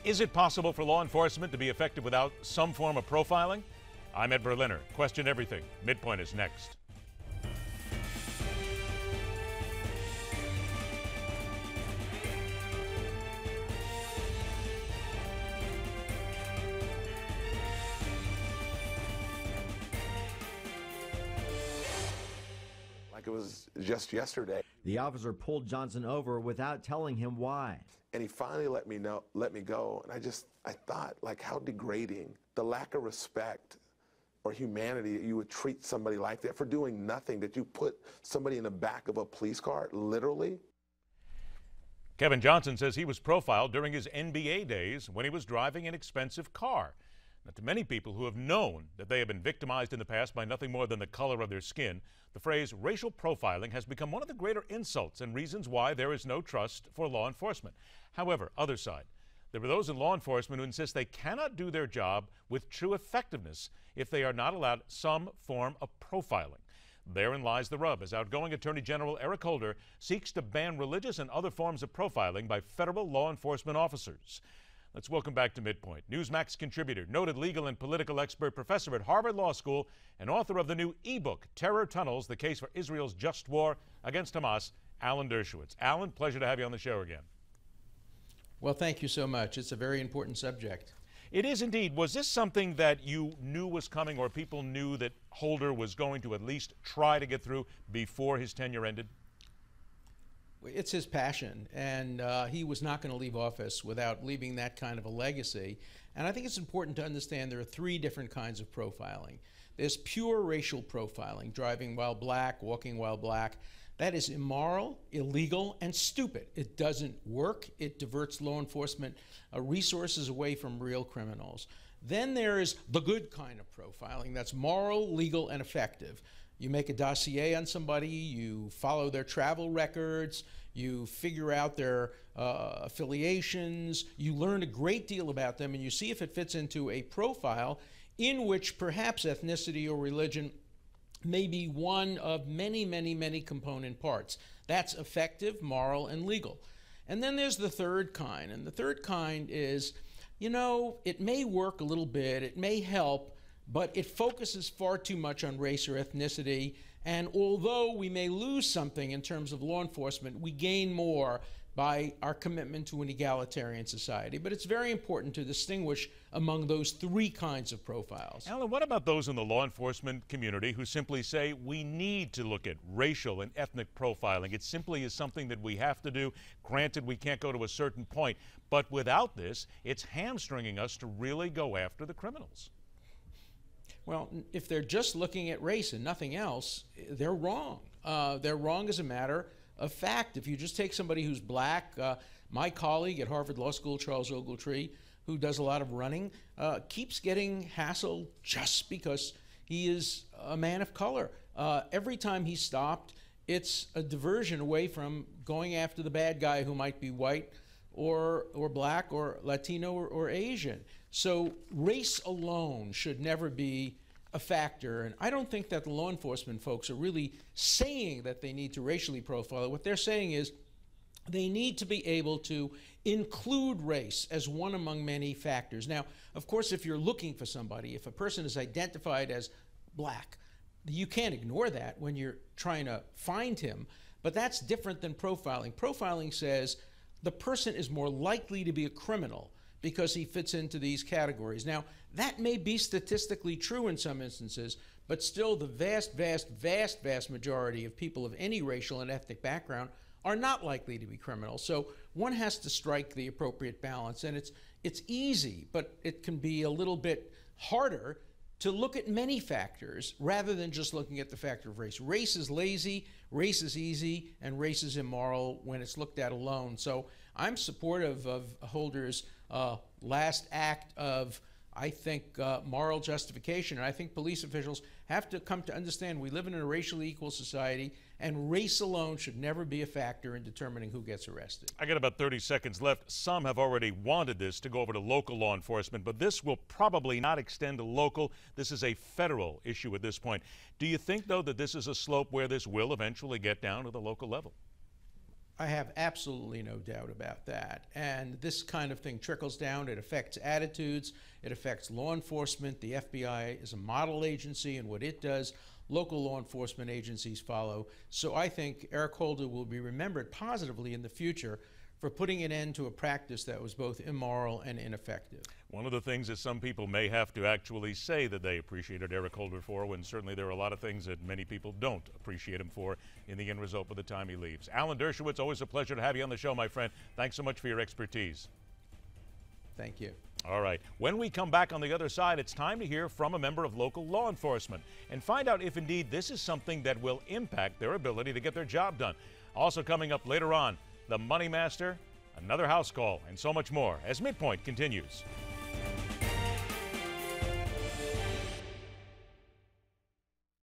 Is it possible for law enforcement to be effective without some form of profiling? I'm Ed Berliner. Question everything. Midpoint is next. Like it was just yesterday. The officer pulled Johnson over without telling him why. And he finally let me go. And I thought, like, how degrading, the lack of respect or humanity that you would treat somebody like that for doing nothing, that you put somebody in the back of a police car, literally. Kevin Johnson says he was profiled during his NBA days when he was driving an expensive car. Now, to many people who have known that they have been victimized in the past by nothing more than the color of their skin, the phrase racial profiling has become one of the greater insults and reasons why there is no trust for law enforcement. However, other side, there are those in law enforcement who insist they cannot do their job with true effectiveness if they are not allowed some form of profiling. Therein lies the rub, as outgoing Attorney General Eric Holder seeks to ban religious and other forms of profiling by federal law enforcement officers. Let's welcome back to Midpoint Newsmax contributor, noted legal and political expert, professor at Harvard Law School, and author of the new ebook, Terror Tunnels, The Case for Israel's Just War Against Hamas, Alan Dershowitz. Alan, pleasure to have you on the show again. Well, thank you so much. It's a very important subject. It is indeed. Was this something that you knew was coming, or people knew that Holder was going to at least try to get through before his tenure ended? It's his passion, and he was not going to leave office without leaving that kind of a legacy. And I think it's important to understand there are three different kinds of profiling. There's pure racial profiling, driving while black, walking while black. That is immoral, illegal, and stupid. It doesn't work. It diverts law enforcement resources away from real criminals. Then there is the good kind of profiling. That's moral, legal, and effective. You make a dossier on somebody, you follow their travel records, you figure out their affiliations, you learn a great deal about them, and you see if it fits into a profile in which perhaps ethnicity or religion may be one of many, many, many component parts. That's effective, moral, and legal. And then there's the third kind, and the third kind is, you know, it may work a little bit, it may help, but it focuses far too much on race or ethnicity. And although we may lose something in terms of law enforcement, we gain more by our commitment to an egalitarian society. But it's very important to distinguish among those three kinds of profiles. Alan, what about those in the law enforcement community who simply say we need to look at racial and ethnic profiling? It simply is something that we have to do. Granted, we can't go to a certain point, but without this, it's hamstringing us to really go after the criminals. Well, if they're just looking at race and nothing else, they're wrong. They're wrong as a matter of fact. If you just take somebody who's black, my colleague at Harvard Law School, Charles Ogletree, who does a lot of running, keeps getting hassled just because he is a man of color. Every time he's stopped, it's a diversion away from going after the bad guy who might be white or black or Latino or Asian. So race alone should never be a factor, and I don't think that the law enforcement folks are really saying that they need to racially profile. What they're saying is they need to be able to include race as one among many factors. Now, of course, if you're looking for somebody, if a person is identified as black, you can't ignore that when you're trying to find him, but that's different than profiling. Profiling says the person is more likely to be a criminal because he fits into these categories. Now, that may be statistically true in some instances, but still the vast, vast, vast, vast majority of people of any racial and ethnic background are not likely to be criminals. So one has to strike the appropriate balance, and it's easy, but it can be a little bit harder to look at many factors rather than just looking at the factor of race. Race is lazy, race is easy, and race is immoral when it's looked at alone. So I'm supportive of Holder's last act of, I think, moral justification. And I think police officials have to come to understand we live in a racially equal society, and race alone should never be a factor in determining who gets arrested. I got about 30 seconds left. Some have already wanted this to go over to local law enforcement, but this will probably not extend to local. This is a federal issue at this point. Do you think, though, that this is a slope where this will eventually get down to the local level? I have absolutely no doubt about that. And this kind of thing trickles down. It affects attitudes. It affects law enforcement. The FBI is a model agency in what it does. Local law enforcement agencies follow. So I think Eric Holder will be remembered positively in the future for putting an end to a practice that was both immoral and ineffective. One of the things that some people may have to actually say that they appreciated Eric Holder for, when certainly there are a lot of things that many people don't appreciate him for in the end result by the time he leaves. Alan Dershowitz, always a pleasure to have you on the show, my friend. Thanks so much for your expertise. Thank you. All right. When we come back on the other side, it's time to hear from a member of local law enforcement and find out if indeed this is something that will impact their ability to get their job done. Also coming up later on, the Money Master, another house call, and so much more as Midpoint continues.